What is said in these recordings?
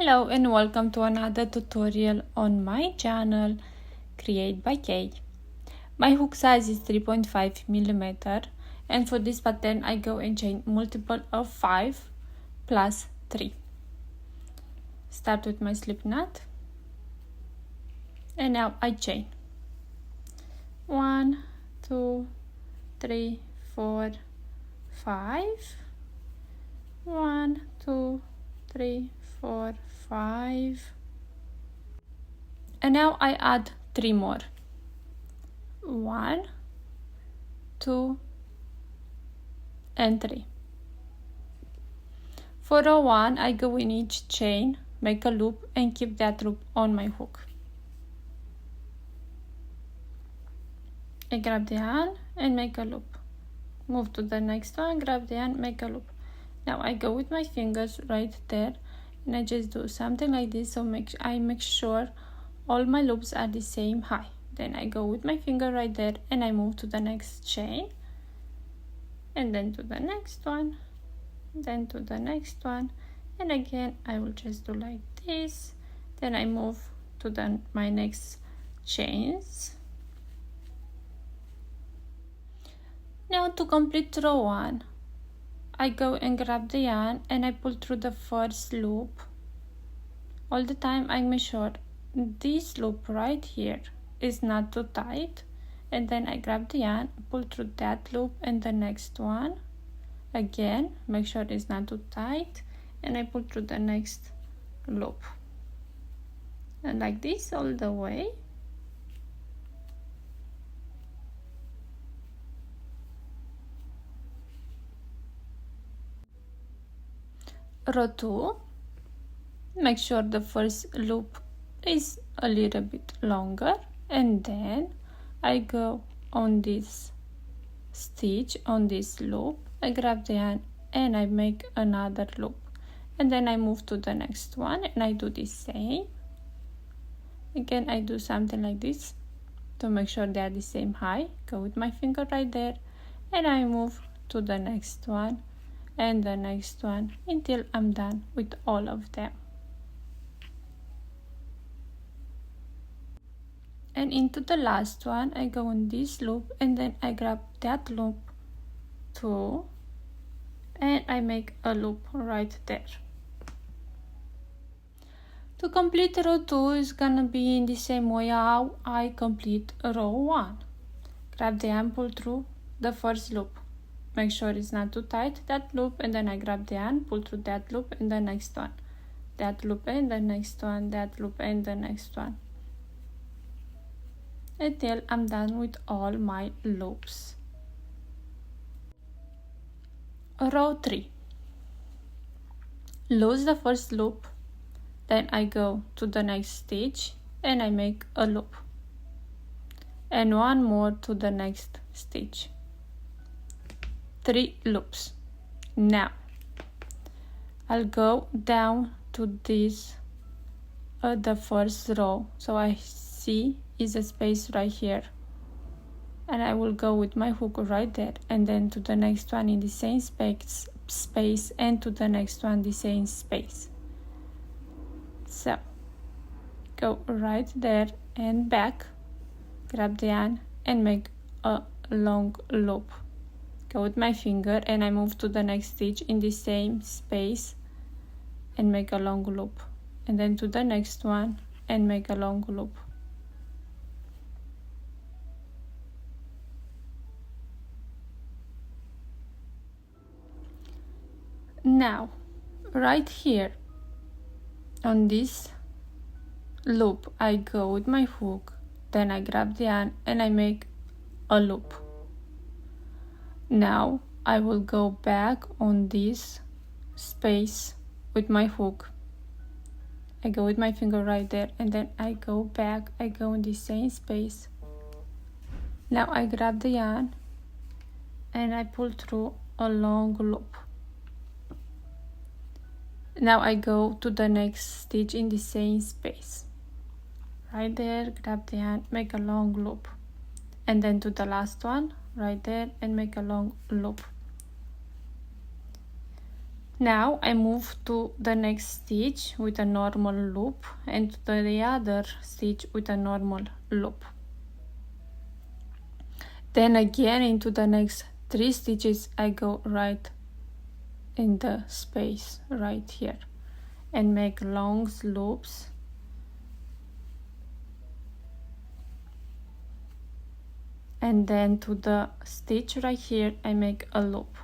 Hello and welcome to another tutorial on my channel Create by Kay. My hook size is 3.5 millimeter, and for this pattern I go and chain multiple of 5 plus 3. Start with my slip knot and now I chain 1, 2, 3, 4, 5, 1, 2, 3, 4, 5, and now I add 3 more, 1, 2, and 3. For row 1 I go in each chain, make a loop and keep that loop on my hook. I grab the yarn and make a loop, move to the next one, grab the yarn, make a loop. Now I go with my fingers right there and I just do something like this, so I make sure all my loops are the same height. Then I go with my finger right there and I move to the next chain, and then to the next one, then to the next one, and again I will just do like this. Then I move to my next chains. Now to complete row 1, I go and grab the yarn and I pull through the first loop. All the time I make sure this loop right here is not too tight, and then I grab the yarn, pull through that loop and the next one. Again, make sure it's not too tight, and I pull through the next loop. And like this all the way. Row 2, make sure the first loop is a little bit longer, and then I go on this stitch on this loop, I grab the yarn and I make another loop, and then I move to the next one and I do the same. Again I do something like this to make sure they are the same height. Go with my finger right there and I move to the next one and the next one until I'm done with all of them. And into the last one I go on this loop and then I grab that loop too and I make a loop right there. To complete row 2 is gonna be in the same way how I complete row 1. Grab the yarn, pull through the first loop, make sure it's not too tight, that loop, and then I grab the yarn, pull through that loop and the next one, that loop and the next one, that loop and the next one, until I'm done with all my loops. Row 3, lose the first loop, then I go to the next stitch and I make a loop, and one more to the next stitch. 3 loops. Now I'll go down to this the first row, so I see is a space right here, and I will go with my hook right there, and then to the next one in the same space and to the next one the same space. So go right there and back, grab the yarn and make a long loop. Go with my finger and I move to the next stitch in the same space and make a long loop, and then to the next one and make a long loop. Now right here on this loop I go with my hook, then I grab the yarn and I make a loop. Now I will go back on this space with my hook, I go with my finger right there and then I go back, I go in the same space. Now I grab the yarn and I pull through a long loop. Now I go to the next stitch in the same space. Right there, grab the yarn, make a long loop. And then to the last one, right there, and make a long loop. Now I move to the next stitch with a normal loop and to the other stitch with a normal loop. Then again into the next 3 stitches I go right in the space right here and make long loops. And then to the stitch right here I make a loop.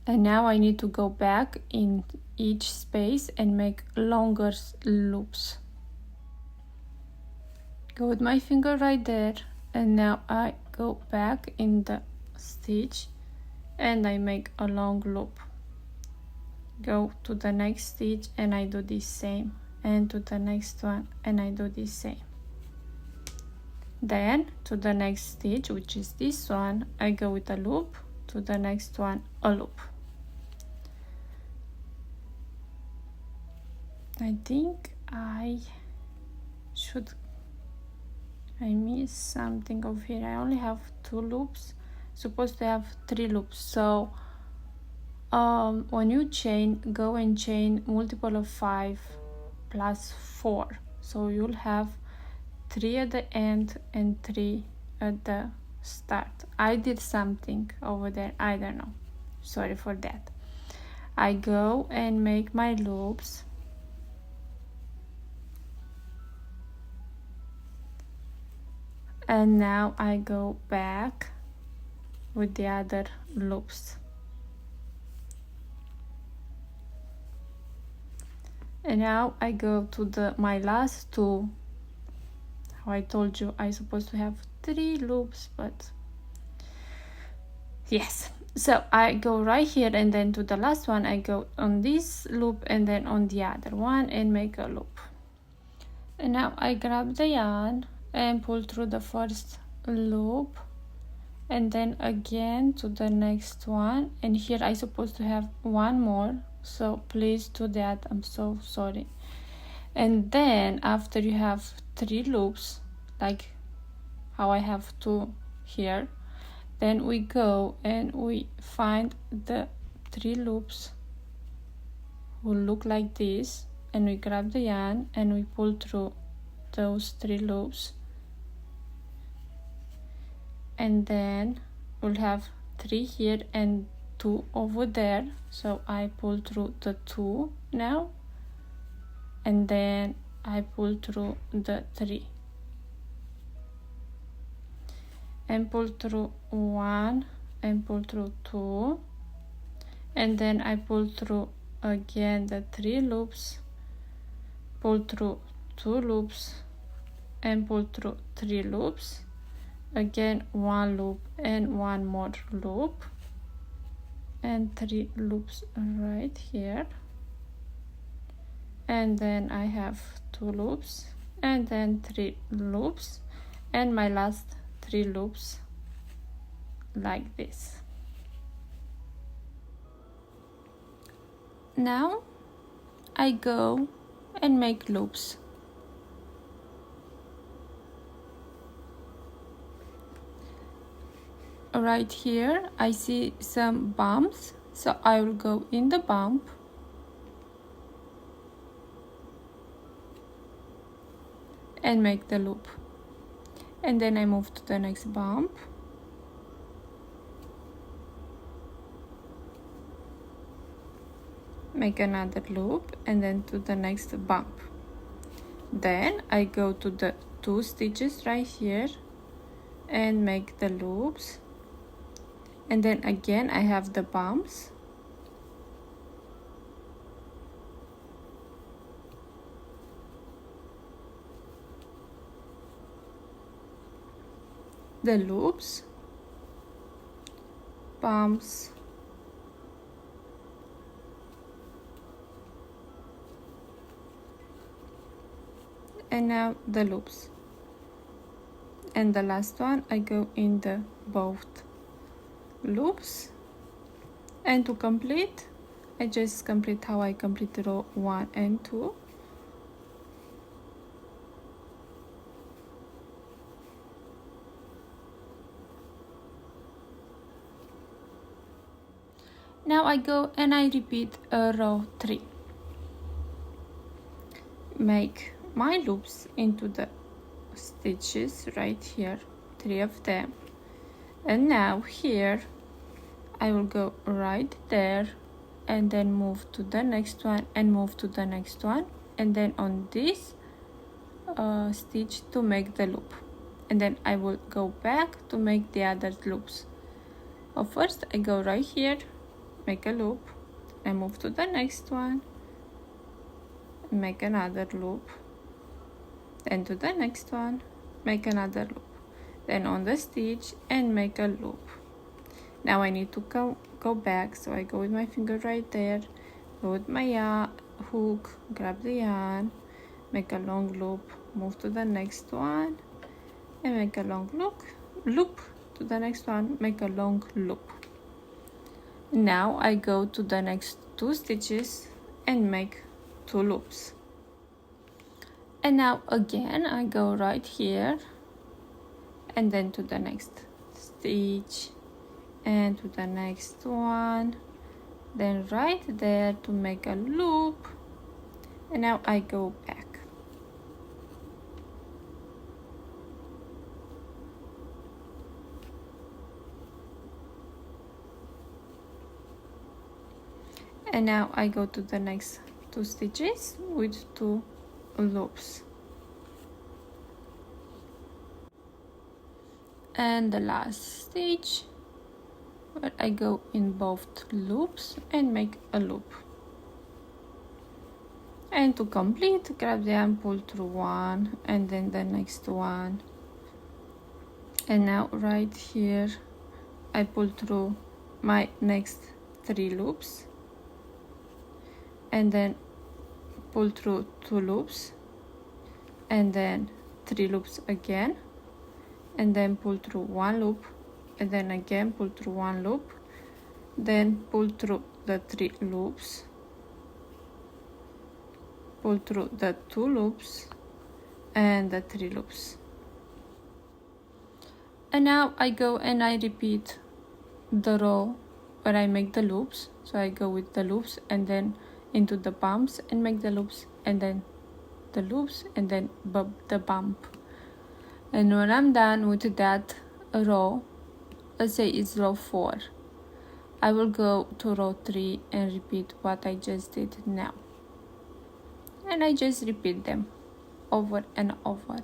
And now I need to go back in each space and make longer loops. Go with my finger right there, and now I go back in the stitch and I make a long loop. Go to the next stitch and I do the same, and to the next one and I do the same. Then to the next stitch, which is this one, I go with a loop, to the next one a loop. I think I missed something over here. I only have 2 loops, supposed to have 3 loops. So when you chain, go and chain multiple of 5 plus 4, so you'll have 3 at the end and 3 at the start. I did something over there, I don't know, sorry for that. I go and make my loops, and now I go back with the other loops. And now I go to my last 2. How I told you I supposed to have 3 loops, but yes. So I go right here, and then to the last one I go on this loop and then on the other one and make a loop. And now I grab the yarn and pull through the first loop, and then again to the next one, and here I supposed to have 1 more, so please do that, I'm so sorry. And then after you have 3 loops, like how I have 2 here, then we go and we find the 3 loops will look like this, and we grab the yarn and we pull through those 3 loops, and then we'll have 3 here and 2 over there, so I pull through the 2 now, and then I pull through the 3 and pull through 1 and pull through 2, and then I pull through again the 3 loops, pull through 2 loops and pull through 3 loops, again 1 loop and 1 more loop, and 3 loops right here, and then I have 2 loops and then 3 loops, and my last 3 loops like this. Now I go and make loops. Right here I see some bumps, so I will go in the bump and make the loop, and then I move to the next bump, make another loop, and then to the next bump. Then I go to the 2 stitches right here and make the loops, and then again I have the bumps, the loops, bumps, and now the loops, and the last one I go in the both loops, and to complete I just complete how I complete row 1 and 2. Now I go and I repeat a row 3. Make my loops into the stitches right here, 3 of them. And now here I will go right there and then move to the next one and move to the next one, and then on this stitch to make the loop, and then I will go back to make the other loops. First I go right here, make a loop, and move to the next one, make another loop, then to the next one, make another loop, then on the stitch and make a loop. Now I need to go back, so I go with my finger right there, go with my hook, grab the yarn, make a long loop, move to the next one, and make a long loop to the next one, make a long loop. Now I go to the next 2 stitches and make 2 loops. And now again I go right here and then to the next stitch and to the next one, then right there to make a loop, and now I go back. And now I go to the next 2 stitches with 2 loops. And the last stitch where I go in both loops and make a loop. And to complete, grab the yarn, pull through one and then the next one. And now right here I pull through my next 3 loops and then pull through 2 loops and then 3 loops again, and then pull through 1 loop and then again pull through 1 loop, then pull through the 3 loops, pull through the 2 loops and the 3 loops. And now I go and I repeat the row where I make the loops. So I go with the loops and then into the bumps and make the loops, and then the loops and then the bump. And when I'm done with that row, let's say it's row 4, I will go to row 3 and repeat what I just did now. And I just repeat them over and over.